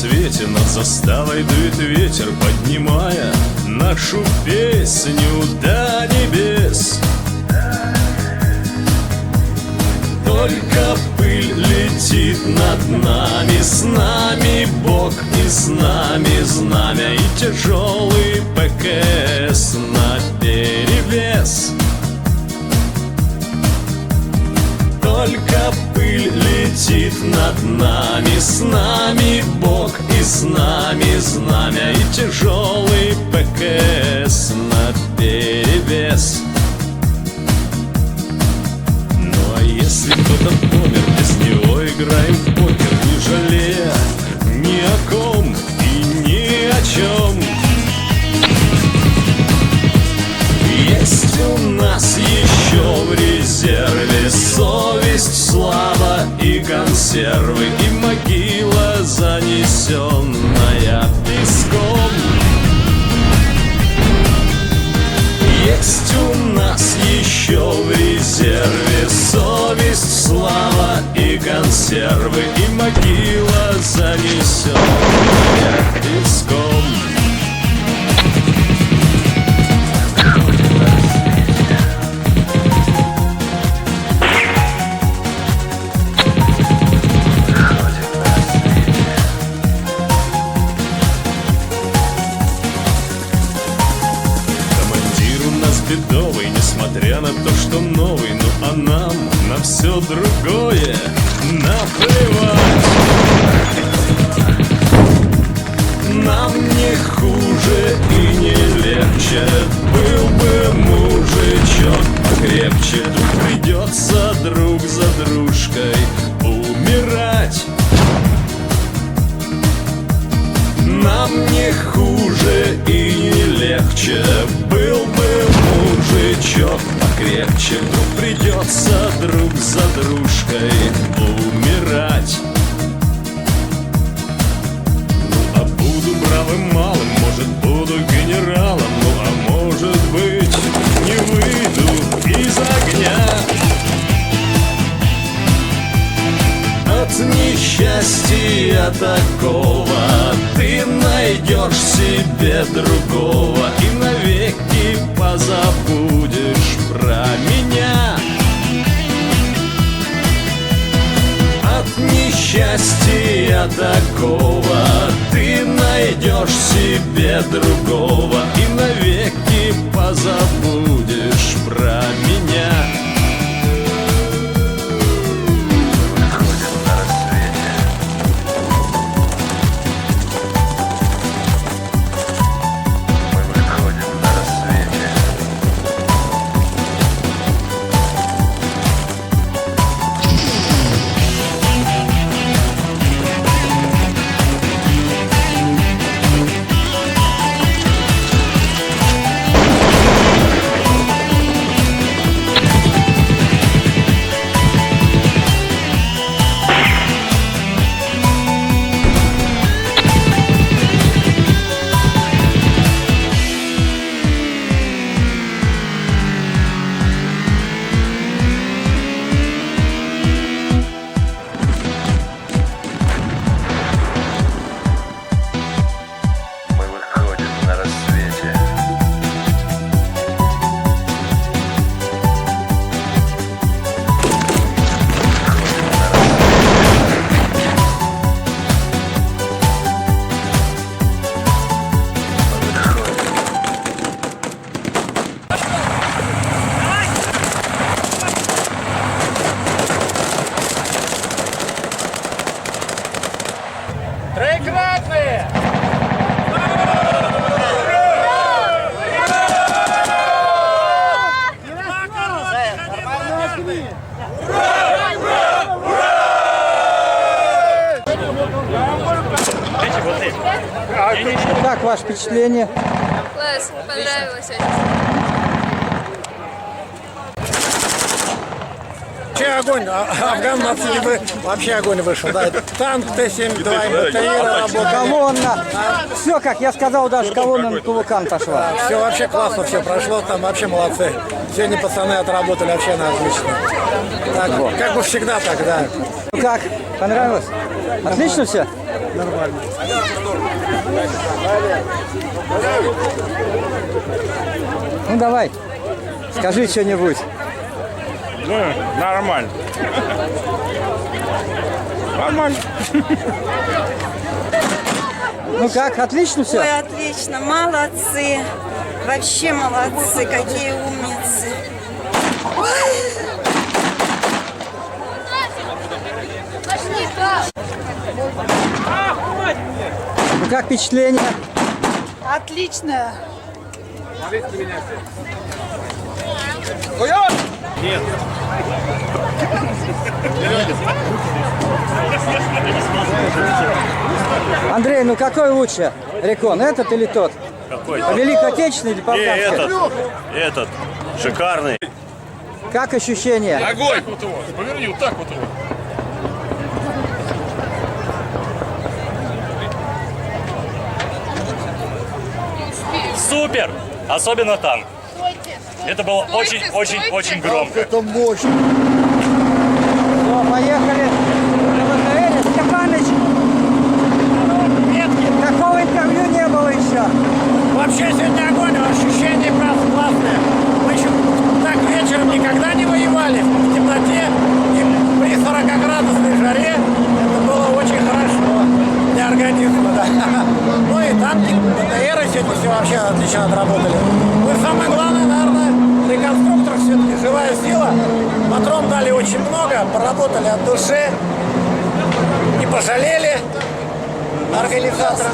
рассвете над заставой дует ветер, поднимая нашу песню до небес. Только пыль летит над нами, с нами Бог и с нами знамя, и тяжелый ПКС наперевес. Только пыль летит над нами, с нами Бог и с нами знамя, и тяжелый ПКС наперевес. Ну а если кто-то помер, без него играем в покер, не жалея ни о ком и ни о чем. Есть у нас еще в резерве совесть, слава и консервы, и могила, занесенная песком. Есть у нас еще в резерве совесть, слава и консервы, и могила, занесенная песком. Бедовый, несмотря на то, что новый, ну а нам на все другое наплевать. Нам не хуже и не легче, был бы мужичок покрепче, тут придется друг за дружкой умирать. Нам не хуже и не легче, был бы мужичок покрепче, вдруг придется друг за дружкой умирать. Ну а буду бравым малым, может буду генералом, ну а может быть не выйду из огня. От несчастья такого ты найдешь себе другого и навеки позабудешь про меня. От несчастья такого ты найдешь себе другого и навеки позабудешь про меня. Троекратные! Как ваше впечатление? Класс, понравилось очень. Вообще огонь, афган вообще огонь вышел, да. Танк Т-72, БТР работал. Колонна. Все, как я сказал, даже колонна на Тулукан пошла. Все вообще классно, все прошло, там вообще молодцы. Сегодня пацаны отработали вообще на отлично. Так, как бы всегда так, да. как? Понравилось? Отлично все? Ну давай, скажи что-нибудь. Ну, нормально. Нормально. Ну как, отлично все? Ой, отлично, молодцы. Вообще молодцы, какие умницы. Пошли, как? Ну как впечатление? Отлично. Андрей, ну какой лучше? Рекон, этот или тот? Какой? По Великой Отечественной или по Не, Афганской? этот, шикарный. Как ощущения? Огонь! Вот его. Поверни, вот так вот его. Супер! Особенно танк. Это было очень громко. Это мощно. Все, поехали. КВКЛ, Степаныч. Такого интервью не было еще. Вообще сегодня огонь, ощущение просто классное. Мы еще так вечером никогда не воевали в темноте и при 40-градусной жаре. Это было очень хорошо для организма, да. Ну и танки, БТРы сегодня все вообще отлично отработали. Ну и самое главное, наверное, для конструкторов все-таки живая сила. Патрон дали очень много, поработали от души, не пожалели организаторам.